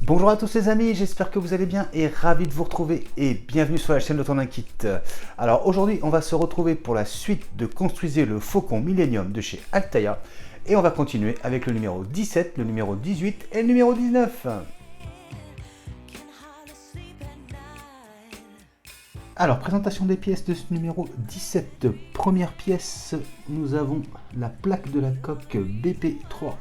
Bonjour à tous les amis, j'espère que vous allez bien et ravi de vous retrouver et bienvenue sur la chaîne de Ton Kit. Alors aujourd'hui on va se retrouver pour la suite de Construisez le Faucon Millennium de chez Altaïa et on va continuer avec le numéro 17, le numéro 18 et le numéro 19. Alors présentation des pièces de ce numéro 17. Première pièce, nous avons la plaque de la coque BP3.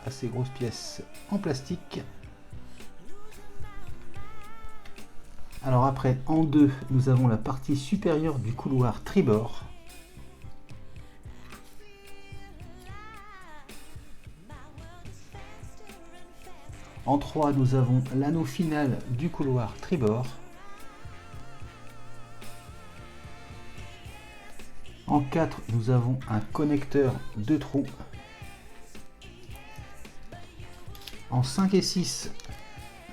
Assez grosse pièce en plastique. Alors après, en deux, nous avons la partie supérieure du couloir tribord. En 3, nous avons l'anneau final du couloir tribord. En 4, nous avons un connecteur de trous. En 5 et 6,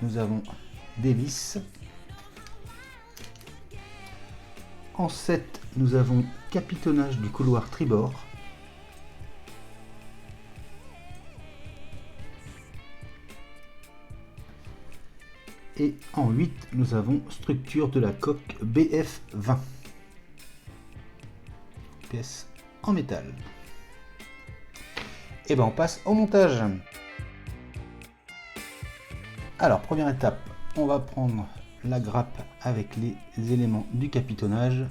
nous avons des vis. En 7, nous avons capitonnage du couloir tribord. Et en 8, nous avons structure de la coque BF20. Pièce en métal. Et ben on passe au montage. Alors, première étape, on va prendre la grappe avec les éléments du capitonnage.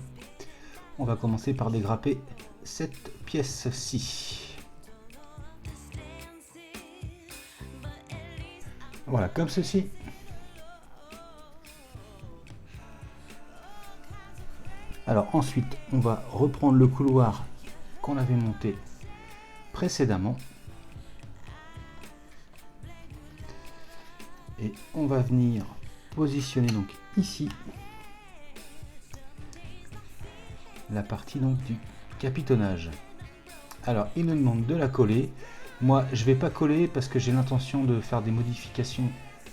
On va commencer par dégrapper cette pièce-ci. Voilà, comme ceci. Alors ensuite, on va reprendre le couloir qu'on avait monté précédemment. Et on va venir positionner donc ici la partie donc du capitonnage. Alors il nous demande de la coller. Moi je vais pas coller parce que j'ai l'intention de faire des modifications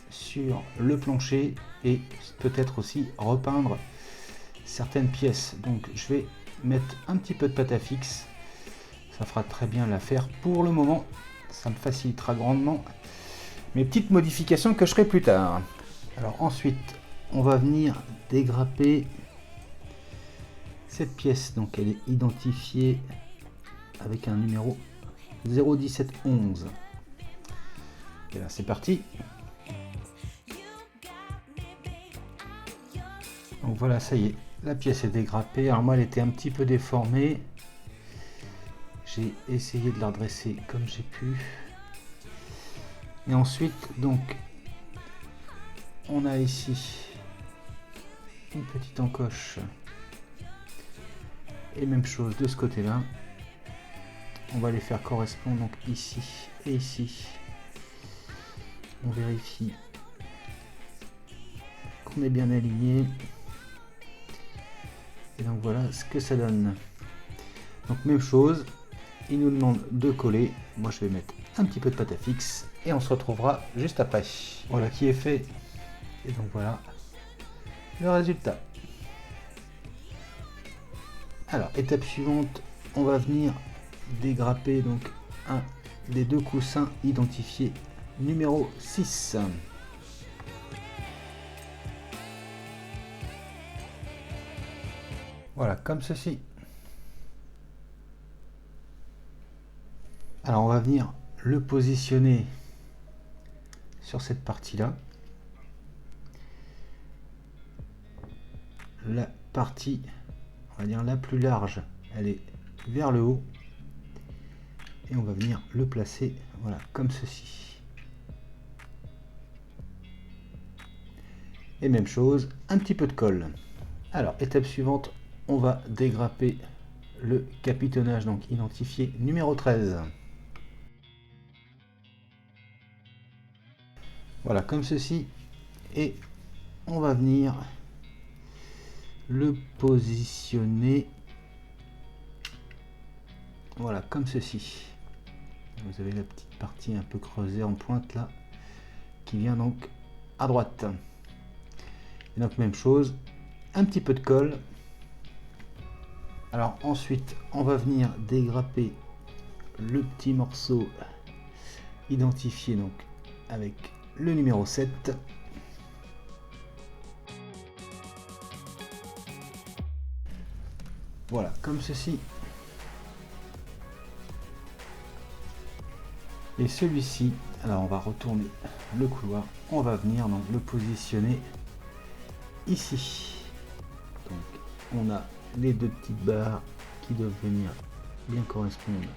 sur le plancher et peut-être aussi repeindre certaines pièces. Donc je vais mettre un petit peu de pâte à fixe. Ça fera très bien l'affaire pour le moment. Ça me facilitera grandement mes petites modifications que je ferai plus tard. Alors ensuite, on va venir dégrapper cette pièce. Donc elle est identifiée avec un numéro 01711. Et là c'est parti. Donc voilà, ça y est, la pièce est dégrappée. Alors moi elle était un petit peu déformée. J'ai essayé de la redresser comme j'ai pu. Et ensuite, donc, on a ici une petite encoche. Et même chose de ce côté-là. On va les faire correspondre donc ici et ici. On vérifie qu'on est bien aligné. Et donc voilà ce que ça donne. Donc même chose, il nous demande de coller. Moi je vais mettre un petit peu de pâte à fixe. Et on se retrouvera juste après. Voilà qui est fait. Et donc voilà le résultat. Alors, étape suivante, on va venir dégrapper donc un des deux coussins identifiés numéro 6. Voilà, comme ceci. Alors, on va venir le positionner sur cette partie-là. La partie, on va dire la plus large, elle est vers le haut. Et on va venir le placer, voilà, comme ceci. Et même chose, un petit peu de colle. Alors, étape suivante, on va dégrapper le capitonnage, donc identifié numéro 13. Voilà, comme ceci. Et on va venir le positionner. Voilà, comme ceci. Vous avez la petite partie un peu creusée en pointe là, qui vient donc à droite. Et donc même chose, un petit peu de colle. Alors ensuite, on va venir dégrapper le petit morceau identifié donc avec le numéro 7. Voilà, comme ceci. Et celui-ci, alors on va retourner le couloir, on va venir donc le positionner ici. Donc on a les deux petites barres qui doivent venir bien correspondre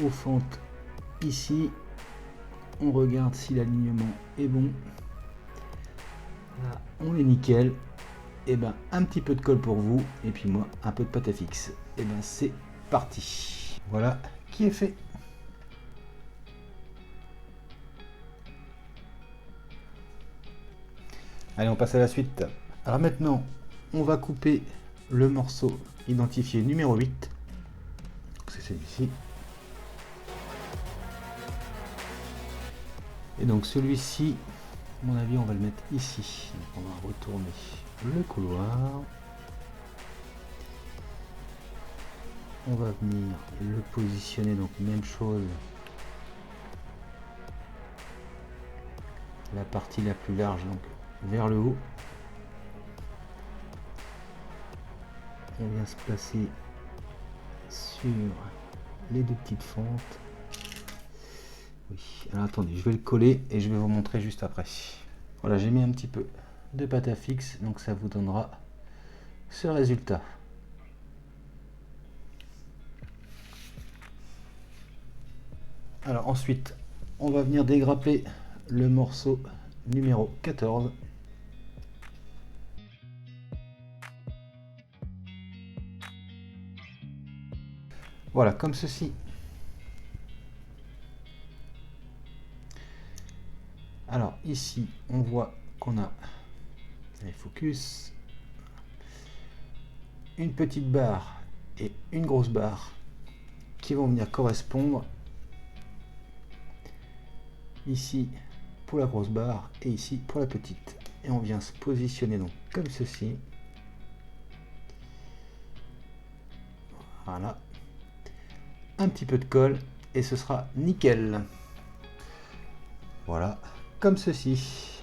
aux fentes ici. On regarde si l'alignement est bon. Là, on est nickel. Et ben un petit peu de colle pour vous et puis moi un peu de pâte à fixe. Et ben c'est parti. Voilà qui est fait. Allez, on passe à la suite. Alors maintenant, on va couper le morceau identifié numéro 8. C'est celui-ci. Et donc celui-ci, à mon avis, on va le mettre ici. Donc on va retourner le couloir. On va venir le positionner, donc même chose. La partie la plus large, donc vers le haut. On vient se placer sur les deux petites fentes. Oui, alors attendez, je vais le coller et je vais vous montrer juste après. Voilà, j'ai mis un petit peu de pâte à fixe, donc ça vous donnera ce résultat. Alors ensuite, on va venir dégrapper le morceau numéro 14. Voilà, comme ceci. Alors ici, on voit qu'on a, allez, focus, une petite barre et une grosse barre qui vont venir correspondre ici pour la grosse barre et ici pour la petite. Et on vient se positionner donc comme ceci. Voilà. Un petit peu de colle et ce sera nickel. Voilà, comme ceci.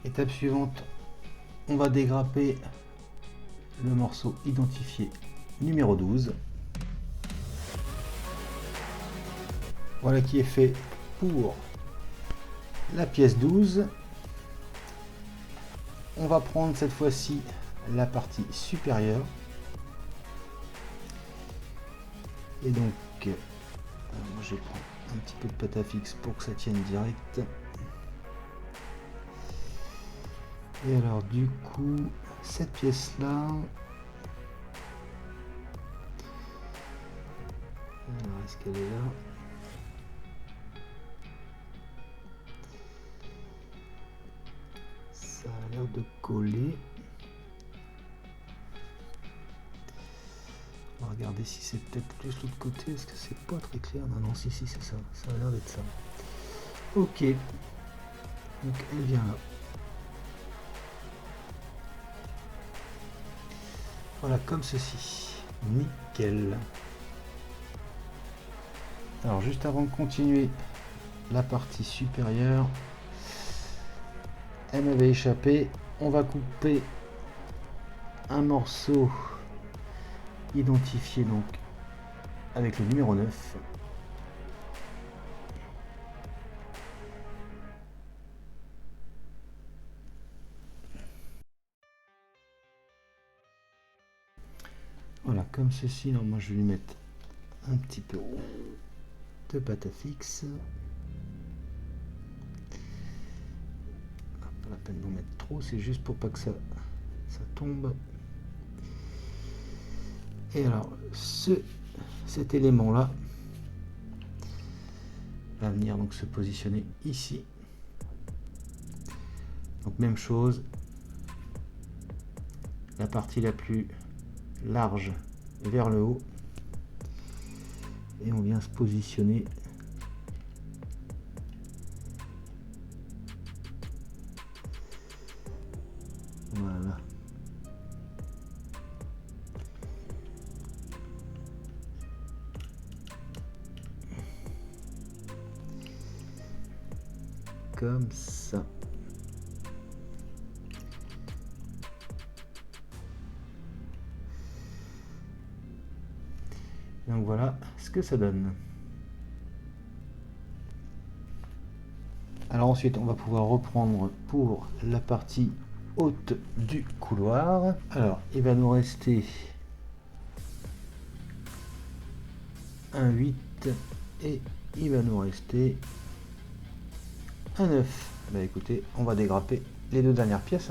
Étape suivante, on va dégrapper le morceau identifié numéro 12. Voilà qui est fait pour la pièce 12. On va prendre cette fois-ci la partie supérieure. Et donc, moi je vais prendre un petit peu de pâte à fixe pour que ça tienne direct. Et alors du coup, cette pièce-là, alors est-ce qu'elle est là? Ça a l'air de coller. On va regarder si c'est peut-être plus l'autre côté, parce que c'est pas très clair. Non, si, c'est ça. Ça a l'air d'être ça. Ok. Donc elle vient là. Voilà, comme ceci. Nickel. Alors juste avant de continuer la partie supérieure, elle m'avait échappé. On va couper un morceau identifié donc avec le numéro 9. Voilà, comme ceci. Non, moi je vais lui mettre un petit peu de pâte à fixe. Pas la peine d'en mettre trop, c'est juste pour pas que ça tombe. Et alors cet élément là va venir donc se positionner ici. Donc même chose, la partie la plus large vers le haut et on vient se positionner voilà. comme ça. Donc voilà ce que ça donne. Alors ensuite, on va pouvoir reprendre pour la partie haute du couloir. Alors, il va nous rester un 8 et il va nous rester un 9. Bah écoutez, on va dégrapper les deux dernières pièces.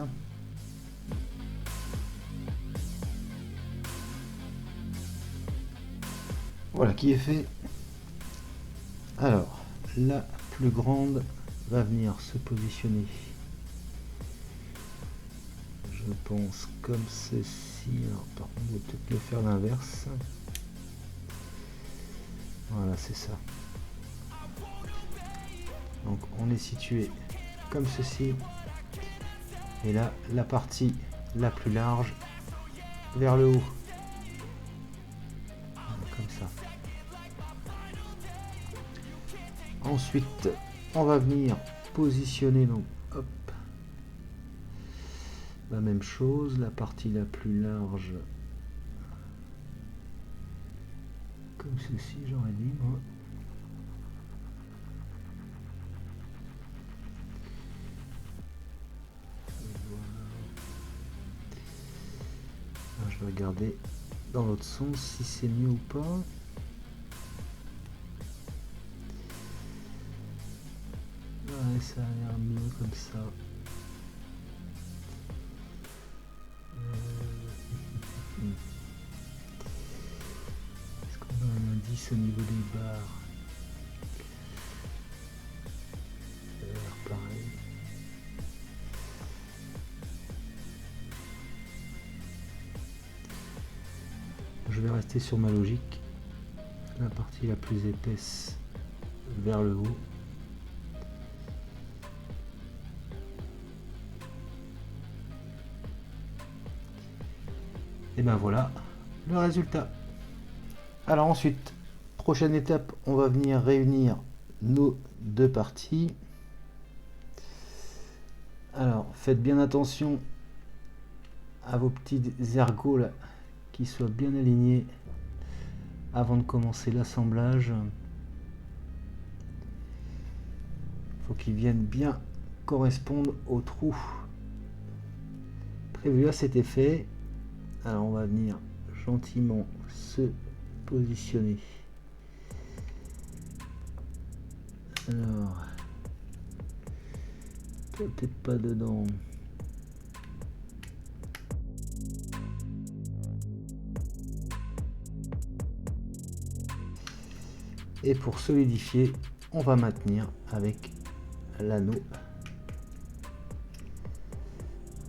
Voilà qui est fait. Alors, la plus grande va venir se positionner, je pense, comme ceci. Alors, par contre, je vais peut-être le faire l'inverse. Voilà, c'est ça. Donc, on est situé comme ceci. Et là, la partie la plus large vers le haut. Comme ça. Ensuite, on va venir positionner, donc hop, la même chose, la partie la plus large, comme ceci, j'aurais dit moi. Alors, je vais regarder dans l'autre sens si c'est mieux ou pas. Ouais, ça a l'air mieux comme ça. Est-ce qu'on a un indice au niveau des barres? Ça a l'air pareil. Je vais rester sur ma logique. La partie la plus épaisse vers le haut. Et ben voilà le résultat. Alors ensuite, prochaine étape, on va venir réunir nos deux parties. Alors faites bien attention à vos petits ergots là, qui soient bien alignés avant de commencer l'assemblage. Il faut qu'ils viennent bien correspondre au trou prévu à cet effet. Alors on va venir gentiment se positionner. Alors, peut-être pas dedans. Et pour solidifier, on va maintenir avec l'anneau.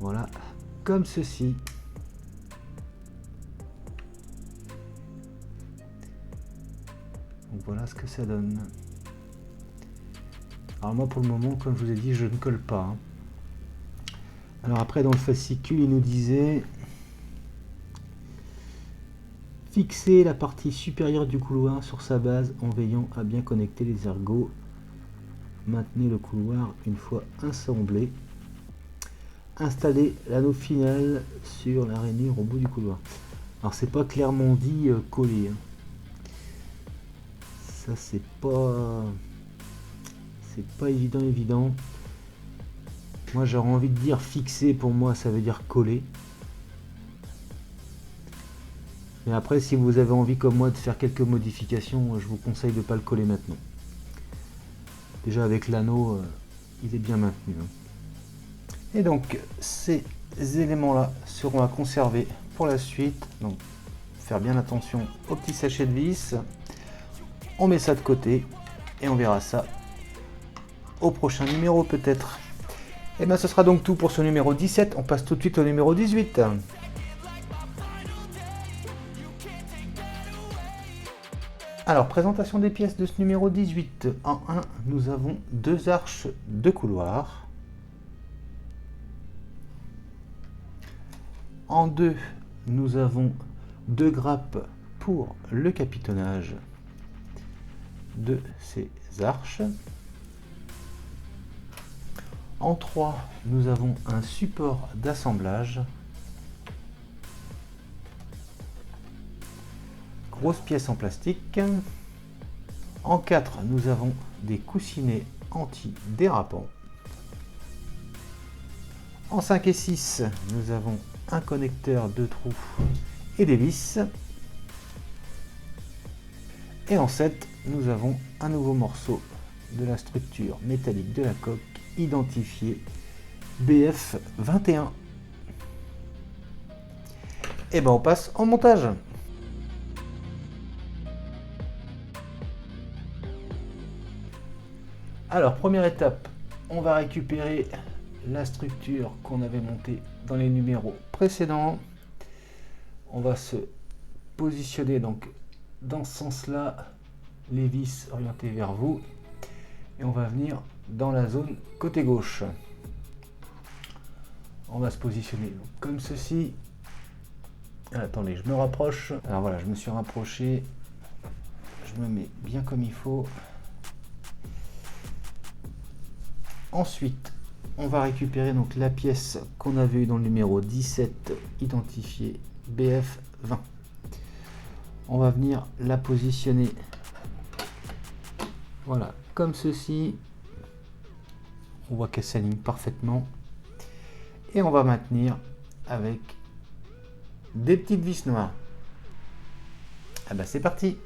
Voilà, comme ceci. Donc voilà ce que ça donne. Alors moi pour le moment, comme je vous ai dit, je ne colle pas. Alors après dans le fascicule, il nous disait fixer la partie supérieure du couloir sur sa base en veillant à bien connecter les ergots. Maintenez le couloir une fois assemblé. Installer l'anneau final sur la rainure au bout du couloir. Alors c'est pas clairement dit coller. Ça c'est pas évident. Moi j'aurais envie de dire fixer, pour moi ça veut dire coller. Mais après si vous avez envie comme moi de faire quelques modifications, je vous conseille de ne pas le coller maintenant. Déjà avec l'anneau, il est bien maintenu. Et donc ces éléments là seront à conserver pour la suite. Donc faire bien attention au petit sachet de vis. On met ça de côté et on verra ça au prochain numéro peut-être. Et bien ce sera donc tout pour ce numéro 17. On passe tout de suite au numéro 18. Alors, présentation des pièces de ce numéro 18. En 1, nous avons deux arches de couloir. En 2, nous avons deux grappes pour le capitonnage de ces arches. En 3, nous avons un support d'assemblage. Grosse pièce en plastique. En 4, nous avons des coussinets anti-dérapants. En 5 et 6, nous avons un connecteur de trous et des vis. Et en 7, nous avons un nouveau morceau de la structure métallique de la coque identifié BF21. Et ben on passe en montage. Alors première étape, on va récupérer la structure qu'on avait montée dans les numéros précédents. On va se positionner donc dans ce sens-là, les vis orientées vers vous, et on va venir dans la zone côté gauche. On va se positionner donc comme ceci. Attendez, je me rapproche. Alors voilà, je me suis rapproché. Je me mets bien comme il faut. Ensuite, on va récupérer donc la pièce qu'on avait eu dans le numéro 17, identifiée BF20. On va venir la positionner, voilà, comme ceci. On voit qu'elle s'aligne parfaitement. Et on va maintenir avec des petites vis noires. Ah bah c'est parti!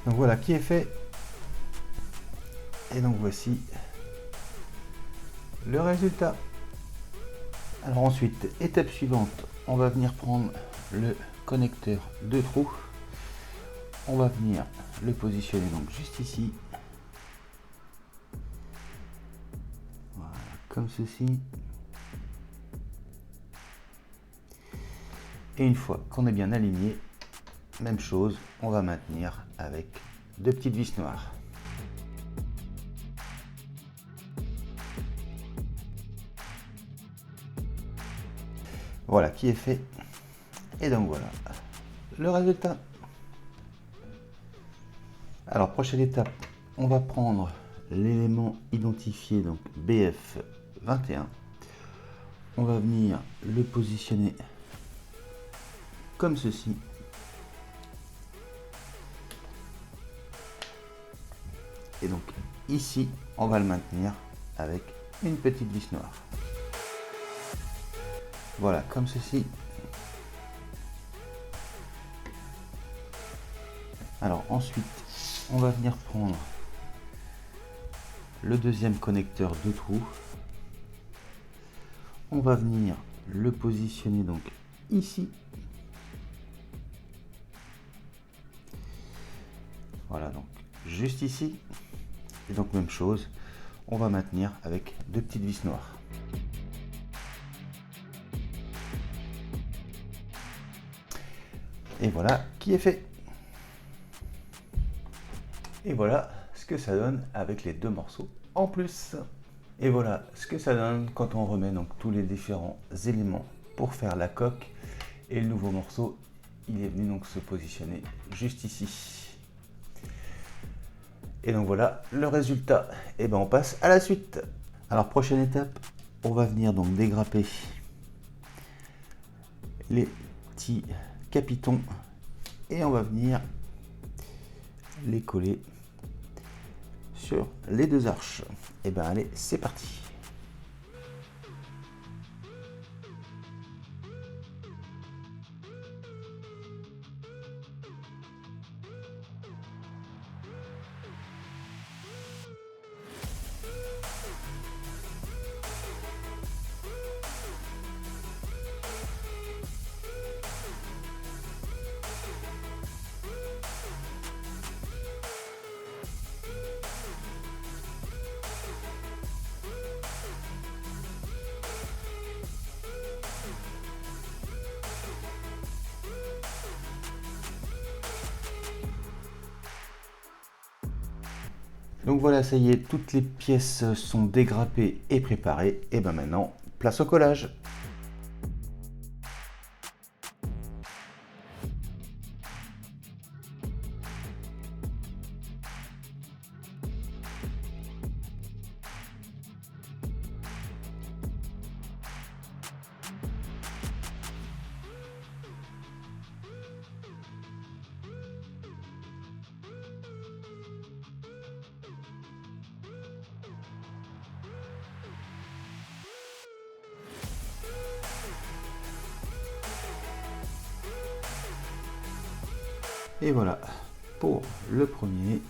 Donc voilà qui est fait. Et donc voici le résultat. Alors ensuite, étape suivante, on va venir prendre le connecteur de trous. On va venir le positionner donc juste ici. Voilà, comme ceci. Et une fois qu'on est bien aligné, même chose, on va maintenir avec deux petites vis noires. Voilà qui est fait. Et donc voilà le résultat. Alors prochaine étape, on va prendre l'élément identifié donc BF21. On va venir le positionner comme ceci. Et donc ici, on va le maintenir avec une petite vis noire. Voilà, comme ceci. Alors ensuite, on va venir prendre le deuxième connecteur de trou. On va venir le positionner donc ici. Voilà, donc juste ici. Et donc même chose, on va maintenir avec deux petites vis noires. Et voilà qui est fait. Et voilà ce que ça donne avec les deux morceaux en plus. Et voilà ce que ça donne quand on remet donc tous les différents éléments pour faire la coque. Et le nouveau morceau, il est venu donc se positionner juste ici. Et donc voilà le résultat. Et ben on passe à la suite. Alors prochaine étape, on va venir donc dégrapper les petits capitons et on va venir les coller sur les deux arches. Et ben allez, c'est parti. Donc voilà, ça y est, toutes les pièces sont dégrappées et préparées. Et ben maintenant, place au collage. Et voilà pour le premier.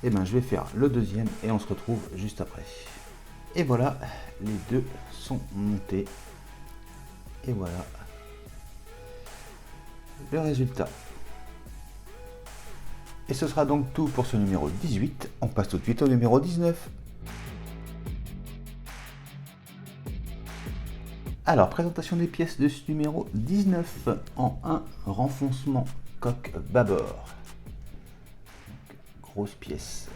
Et ben je vais faire le deuxième et on se retrouve juste après. Et voilà, les deux sont montés. Et voilà le résultat. Et ce sera donc tout pour ce numéro 18. On passe tout de suite au numéro 19. Alors, présentation des pièces de ce numéro 19 en 1 renfoncement coque bâbord. Donc, grosse pièce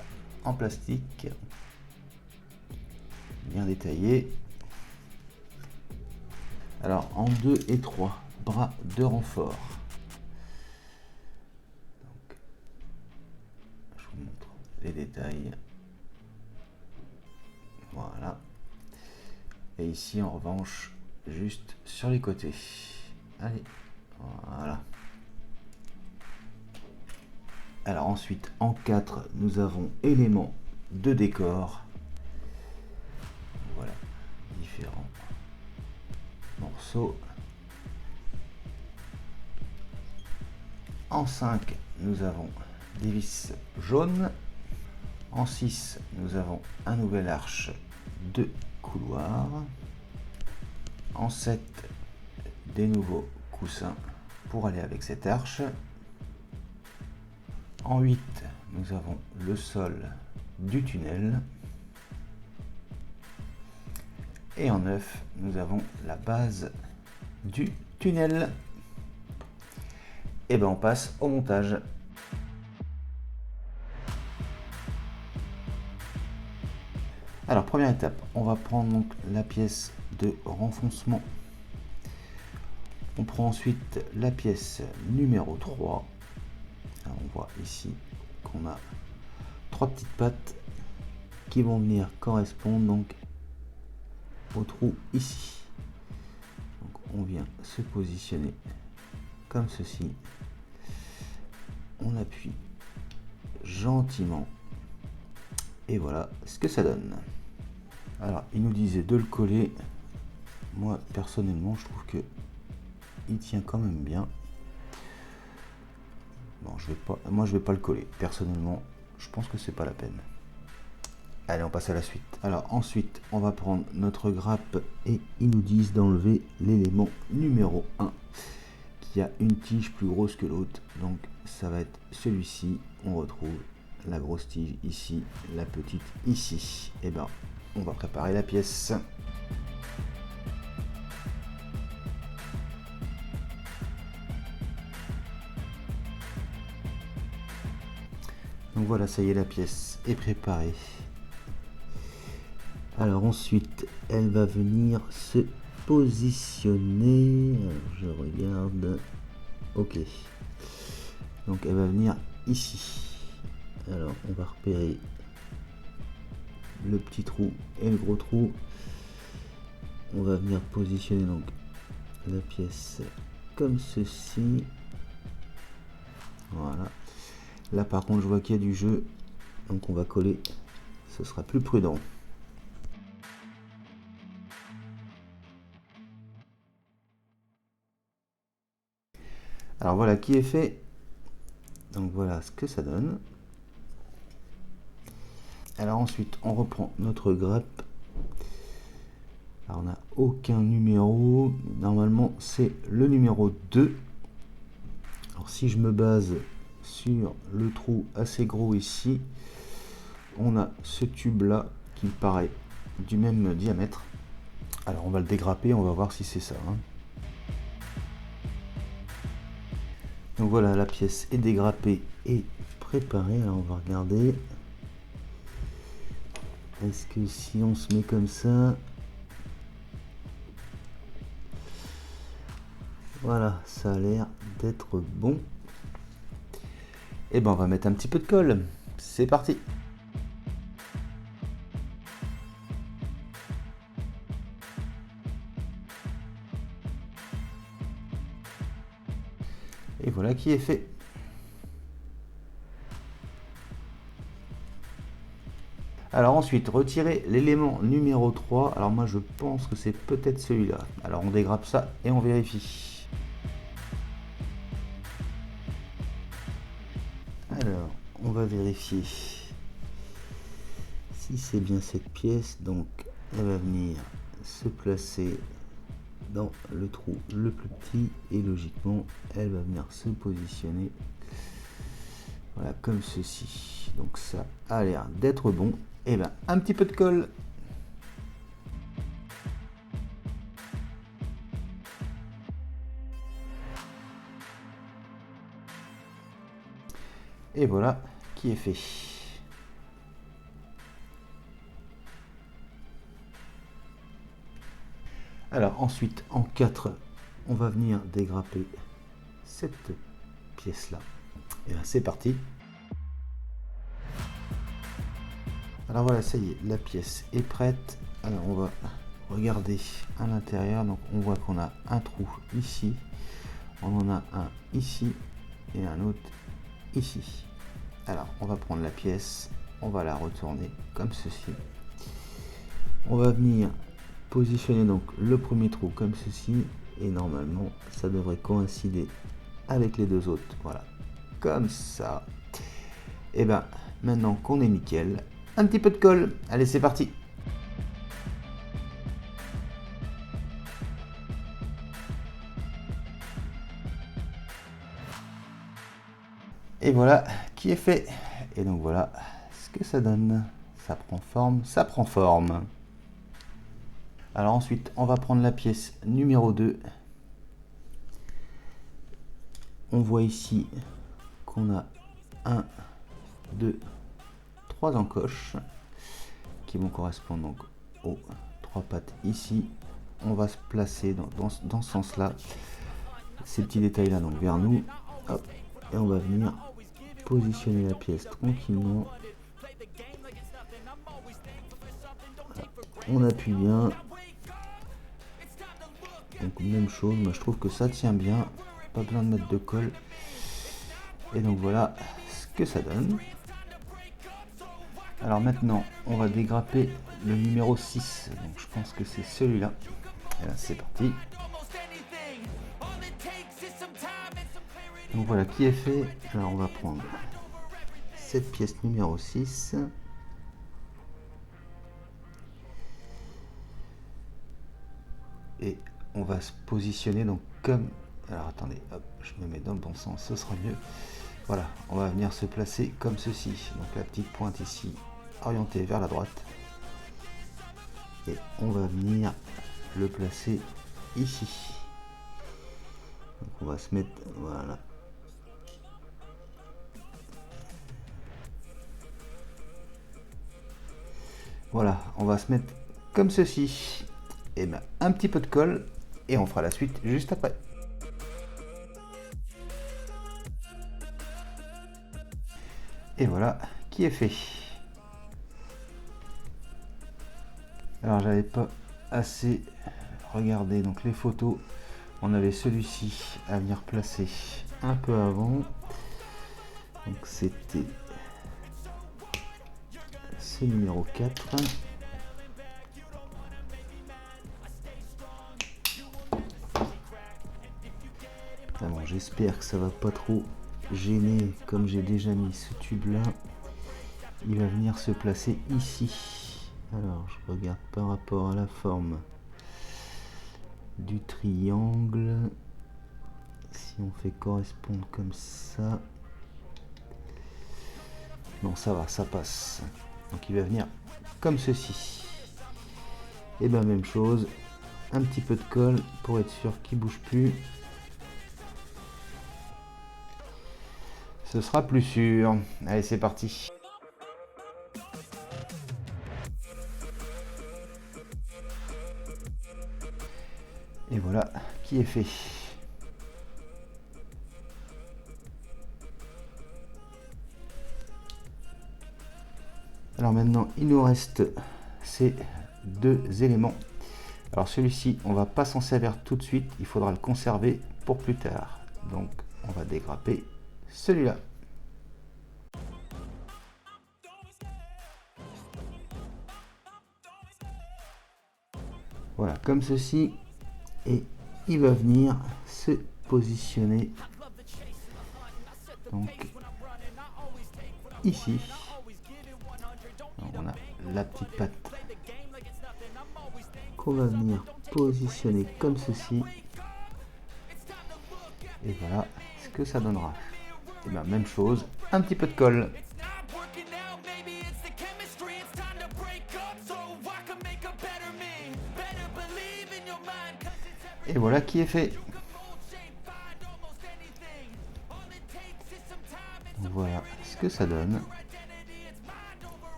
en plastique, bien détaillée. Alors, en 2 et 3 bras de renfort. Donc, je vous montre les détails. Voilà. Et ici, en revanche, juste sur les côtés. Allez, voilà. Alors ensuite, en 4, nous avons éléments de décor. Voilà, différents morceaux. En 5, nous avons des vis jaunes. En 6, nous avons un nouvel arche de couloir. En 7, des nouveaux coussins pour aller avec cette arche. En 8, nous avons le sol du tunnel. Et en 9, nous avons la base du tunnel. Et ben on passe au montage. Alors première étape, on va prendre donc la pièce de renfoncement. On prend ensuite la pièce numéro 3. Alors, on voit ici qu'on a 3 petites pattes qui vont venir correspondre donc au trou ici. Donc on vient se positionner comme ceci. On appuie gentiment et voilà ce que ça donne. Alors il nous disait de le coller. Moi personnellement je trouve que il tient quand même bien. Bon, moi je vais pas le coller. Personnellement, je pense que c'est pas la peine. Allez, on passe à la suite. Alors ensuite, on va prendre notre grappe et ils nous disent d'enlever l'élément numéro 1 qui a une tige plus grosse que l'autre. Donc ça va être celui-ci. On retrouve la grosse tige ici, la petite ici. Et ben, on va préparer la pièce. Donc voilà, ça y est, la pièce est préparée. Alors ensuite, elle va venir se positionner. Alors, je regarde. Ok. Donc elle va venir ici. Alors on va repérer le petit trou et le gros trou. On va venir positionner donc la pièce comme ceci. Voilà. Là par contre je vois qu'il y a du jeu, donc on va coller, ce sera plus prudent. Alors voilà qui est fait, donc voilà ce que ça donne. Alors ensuite on reprend notre grappe. Alors on n'a aucun numéro, normalement c'est le numéro 2. Alors si je me base sur le trou assez gros ici, on a ce tube là qui me paraît du même diamètre. Alors on va le dégrapper, on va voir si c'est ça, hein. Donc voilà, la pièce est dégrappée et préparée. Alors on va regarder, est-ce que si on se met comme ça, voilà, ça a l'air d'être bon. Et ben on va mettre un petit peu de colle. C'est parti. Et voilà qui est fait. Alors ensuite, retirer l'élément numéro 3. Alors moi je pense que c'est peut-être celui-là. Alors on dégrappe ça et on vérifie. Alors, on va vérifier si c'est bien cette pièce. Donc, elle va venir se placer dans le trou le plus petit et logiquement, elle va venir se positionner voilà comme ceci. Donc ça a l'air d'être bon. Et ben un petit peu de colle. Et voilà qui est fait. Alors ensuite en 4, on va venir dégrapper cette pièce là. Et là c'est parti. Alors voilà, ça y est, la pièce est prête. Alors on va regarder à l'intérieur. Donc on voit qu'on a un trou ici, on en a un ici et un autre ici. Alors on va prendre la pièce, on va la retourner comme ceci. On va venir positionner donc le premier trou comme ceci et normalement ça devrait coïncider avec les deux autres. Voilà, comme ça. Et ben maintenant qu'on est nickel, un petit peu de colle. Allez, c'est parti. Et voilà qui est fait. Et donc voilà ce que ça donne. Ça prend forme, ça prend forme. Alors ensuite, on va prendre la pièce numéro 2. On voit ici qu'on a 1, 2, 3 encoches qui vont correspondre donc aux 3 pattes ici. On va se placer dans ce sens-là. Ces petits détails-là donc vers nous. Hop, et on va venir positionner la pièce tranquillement. Voilà. On appuie bien. Donc même chose, moi je trouve que ça tient bien. Pas besoin de mettre de colle. Et donc voilà ce que ça donne. Alors maintenant, on va dégrapper le numéro 6. Donc je pense que c'est celui-là. Et là, c'est parti. Donc voilà qui est fait. Alors on va prendre cette pièce numéro 6. Et on va se positionner donc comme... Alors attendez, hop, je me mets dans le bon sens, ce sera mieux. Voilà, on va venir se placer comme ceci. Donc la petite pointe ici, orientée vers la droite. Et on va venir le placer ici. Donc on va se mettre... Voilà. Voilà, on va se mettre comme ceci. Et bien, un petit peu de colle. Et on fera la suite juste après. Et voilà qui est fait. Alors j'avais pas assez regardé donc les photos. On avait celui-ci à venir placer un peu avant. Donc c'était ce numéro 4. Alors j'espère que ça va pas trop gêner, comme j'ai déjà mis ce tube là. Il va venir se placer ici. Alors je regarde par rapport à la forme du triangle. Si on fait correspondre comme ça. Non, ça va, ça passe. Donc il va venir comme ceci. Et bien même chose. Un petit peu de colle pour être sûr qu'il bouge plus. Ce sera plus sûr. Allez, c'est parti. Et voilà qui est fait. Alors maintenant, il nous reste ces deux éléments. Alors celui-ci, on va pas s'en servir tout de suite. Il faudra le conserver pour plus tard. Donc, on va dégrapper celui-là. Voilà, comme ceci. Et il va venir se positionner donc ici. Donc, on a la petite patte qu'on va venir positionner comme ceci. Et voilà ce que ça donnera. Et bien même chose, un petit peu de colle. Et voilà qui est fait. Voilà ce que ça donne.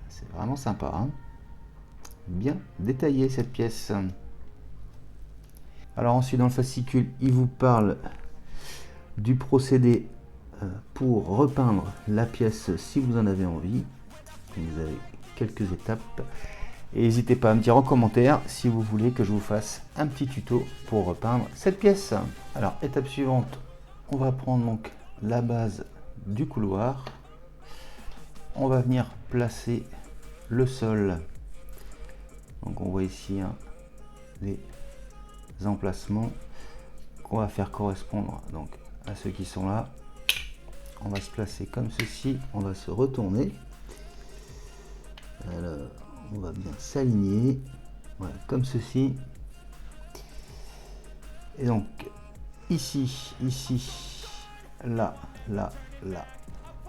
C'est vraiment sympa, hein, bien détaillé cette pièce. Alors ensuite dans le fascicule, il vous parle du procédé pour repeindre la pièce si vous en avez envie. Vous avez quelques étapes. Et n'hésitez pas à me dire en commentaire si vous voulez que je vous fasse un petit tuto pour repeindre cette pièce. Alors étape suivante, on va prendre donc la base du couloir. On va venir placer le sol. Donc on voit ici les emplacements qu'on va faire correspondre donc à ceux qui sont là. On va se placer comme ceci, on va se retourner. Alors, on va bien s'aligner, voilà, comme ceci. Et donc ici, là, là, là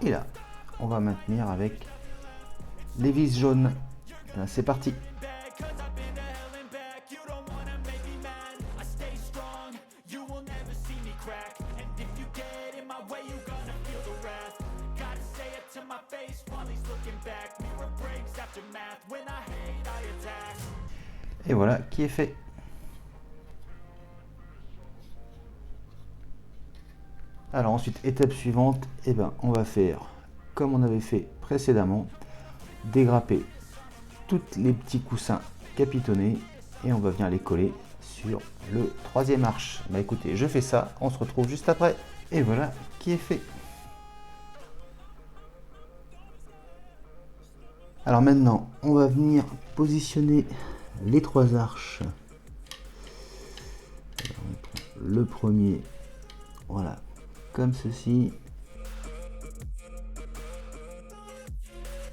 et là, on va maintenir avec les vis jaunes. C'est parti. Et voilà qui est fait. Alors ensuite, étape suivante, eh ben, on va faire comme on avait fait précédemment, dégrapper tous les petits coussins capitonnés et on va venir les coller sur le troisième arche. Bah écoutez, je fais ça, on se retrouve juste après. Et voilà qui est fait. Alors maintenant, on va venir positionner les trois arches. Alors, on prend le premier, voilà, comme ceci.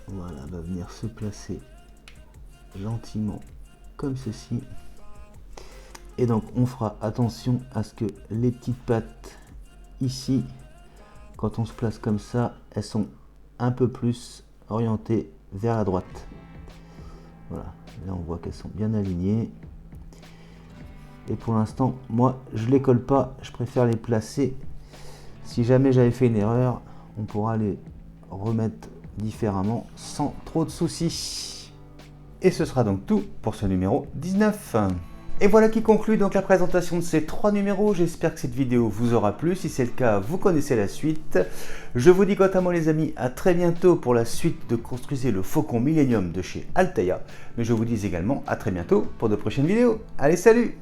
Voilà, va venir se placer gentiment comme ceci. Et donc on fera attention à ce que les petites pattes ici, quand on se place comme ça, elles sont un peu plus orientées vers la droite. Voilà, là on voit qu'elles sont bien alignées. Et pour l'instant, moi je les colle pas, je préfère les placer. Si jamais j'avais fait une erreur, on pourra les remettre différemment sans trop de soucis. Et ce sera donc tout pour ce numéro 19. Et voilà qui conclut donc la présentation de ces 3 numéros. J'espère que cette vidéo vous aura plu. Si c'est le cas, vous connaissez la suite. Je vous dis quant à moi les amis, à très bientôt pour la suite de Construisez le Faucon Millennium de chez Alteia. Mais je vous dis également à très bientôt pour de prochaines vidéos. Allez, salut!